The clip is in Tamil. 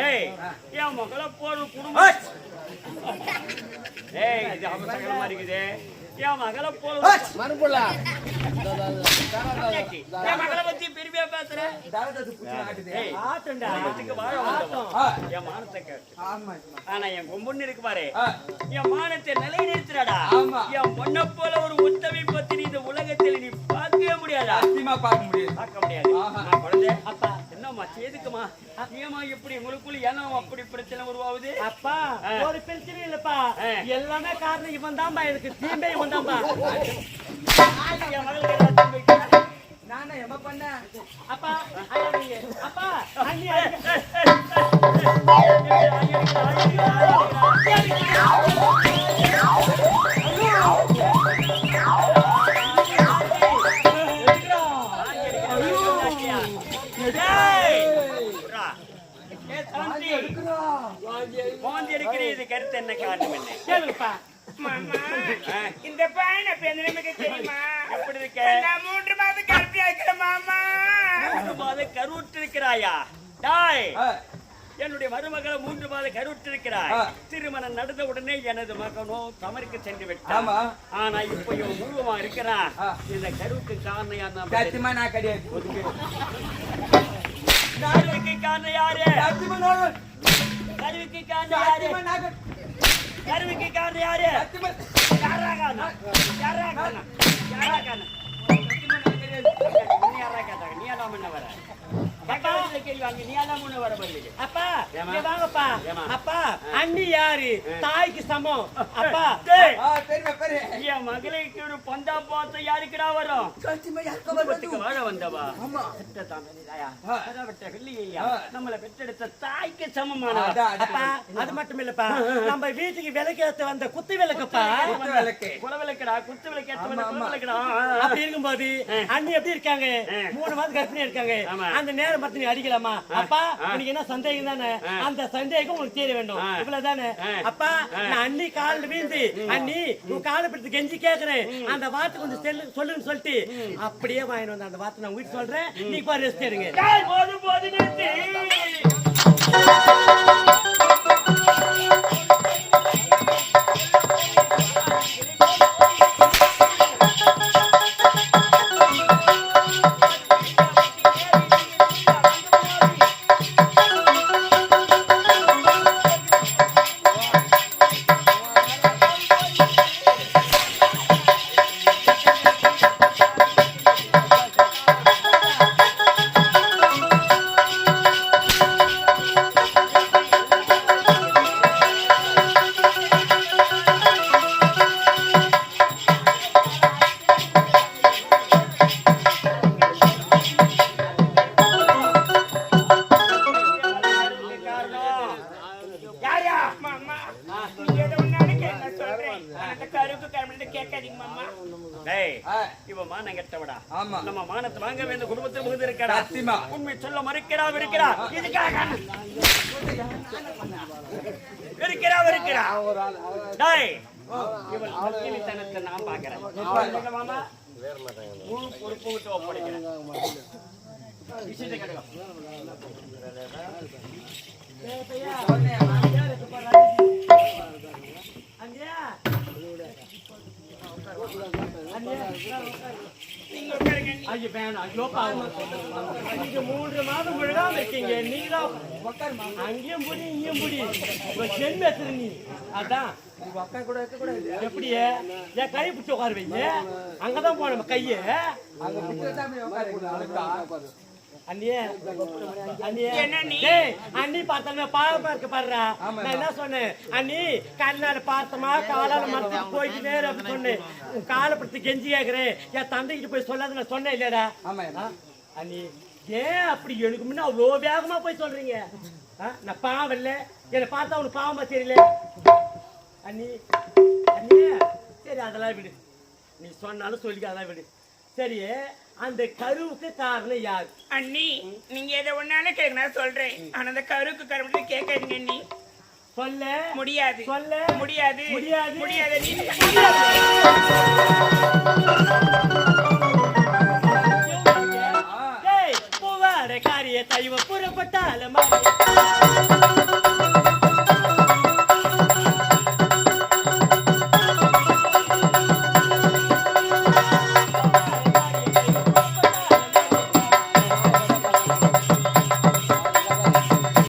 ஏய் என் மகள போற குடும்பம் ஏய் இது அவசரமா இருக்குது என் மகள போற மறுபுள்ள என் மகள பத்தி பெருமையா பேசுற ஏய் ஆட்டண்டா அதுக்கு வாழ வந்தோம் என் மானத்தை கேட்டு ஆனா என் பொண்ணு இருக்கு பாரு என் மானத்தை நிலைநிறுத்துறடா என் பொண்ணை போல ஒரு உத்தமி பத்தி இந்த உலகத்தில் நீ பார்க்கவே முடியாதா சத்தியமா பார்க்க முடியாது நான் குழந்தை அப்பா என்னம்மா சேதுக்குமா ஏமா இப்படி உங்களுக்குள்ள ஏன்னா அப்படி பிரச்சனை உருவாகுது அப்பா ஒரு பிரச்சனை இல்லப்பா எல்லாமே காரணம் இவன் தான்பா எனக்கு தீம்பே இவன் தான்பா என் மகளுக்கு நானே என்ன பண்ண அப்பா அப்பா அண்ணி இது கருத்து என்ன காரணம் என்ன கேளுப்பா மாமா இந்த பையனை பெண்ணுக்கு தெரியுமா எப்படி இருக்க நான் 3 மாதம் கருப்பி ஆக்கிறேன் மாமா 3 மாதம் கருவுற்று இருக்கிறாயா டாய் என்னுடைய மருமகளை 3 மாதம் கருவுற்று இருக்கிறாய் திருமணம் நடந்த உடனே எனது மகனோ தமருக்கு சென்று விட்டான் ஆனா இப்ப இவன் முழுவமா இருக்கிறான் இந்த கருவுக்கு காரணம் யாருன்னா சத்தியமா நான் கிடையாது கருவுக்கு காரணம் யாரு கருவுக்கு காரணம் யாரு கருவுக்கு காரணம் யாரு அண்ணி யாரு தாய்க்கு சமம் அப்பா என் மகளுக்கு ஒரு பந்தா பார்த்த யாருக்குடா வரும் வாழ வந்தவா நம்மளை பெற்றெடுத்த தாய்க்கு சமமான அது மட்டும் இல்லப்பா நம்ம வீட்டுக்கு விளக்கேத்த வந்த குத்து விளக்குப்பா குலவிளக்கடா குத்து விளக்கு அப்படி இருக்கும்போது அண்ணி எப்படி இருக்காங்க 3 மாதம் கர்ப்பிணி இருக்காங்க அந்த நேரம் பார்த்து நீ அடிக்கலாமா அப்பா உனக்கு என்ன சந்தேகம் தானே அந்த சந்தேகம் உனக்கு தெரிய வேண்டும் இவ்வளவுதானே அப்பா நான் அண்ணி காலில் வீழ்ந்து அண்ணி உன் காலை பிடித்து கெஞ்சி கேட்கிறேன் அந்த வார்த்தை கொஞ்சம் சொல்லுன்னு சொல்லிட்டு அப்படியே வாங்கிட்டு வந்த அந்த வார்த்தை நான் வீட்டு சொல்றேன் நீ பாரு ரெஸ்ட் எடுங்க போது நம்ம மானத்தை வாங்க வேண்டிய குடும்பத்தில் முகந்து இருக்கிறா உண்மை சொல்ல மறுக்கிறா இருக்கிறா இவள் அக்கினித்தனத்தை நான் பாக்குறேன் முழு பொறுப்பு விட்டு ஒப்படைக்கிறேன் ஐயோ வேணாம் ஐயோ பாவம் நீங்க 3 மாதம் முழுகாம இருக்கீங்க நீங்க அங்கேயும் புடி இங்கேயும் புடி சென் பேசுற நீ அதான் எப்படியே என் கை பிடிச்சி உட்கார வைங்க அங்கதான் போன கைய அண்ணி பார்த்தாலுமே பாவமா இருக்க பாடுறா நான் என்ன சொன்னேன் அண்ணி கண்ணால பார்த்தமா காலால மரத்துக்கு போயிட்டு நேரம் அப்படி சொன்னேன் காலை பிடிச்சி கெஞ்சி கேக்குறேன் என் தந்தைகிட்ட போய் சொல்லாத நான் சொன்னேன் இல்லடா அண்ணி ஏன் அப்படி எனக்கு முன்ன அவ்வளோ வேகமா போய் சொல்றீங்க நான் பாவம் இல்ல என்னை பார்த்தா உனக்கு பாவமா தெரியல அண்ணி அண்ணி சரி அதெல்லாம் விடு நீ சொன்னாலும் சொல்லிக்க அதெல்லாம் விடு சரி அந்த கருவுக்கு காரணம் யார் அண்ணி நீங்க எதை ஒன்னாலும் கேட்க நான் சொல்றேன் ஆனா அந்த கருவுக்கு கருவுக்கு கேட்காதீங்க அண்ணி சொல்ல முடியாது சொல்ல முடியாது முடியாது முடியாது நீ பூவார காரியத்தை இவ புறப்பட்டால மாறி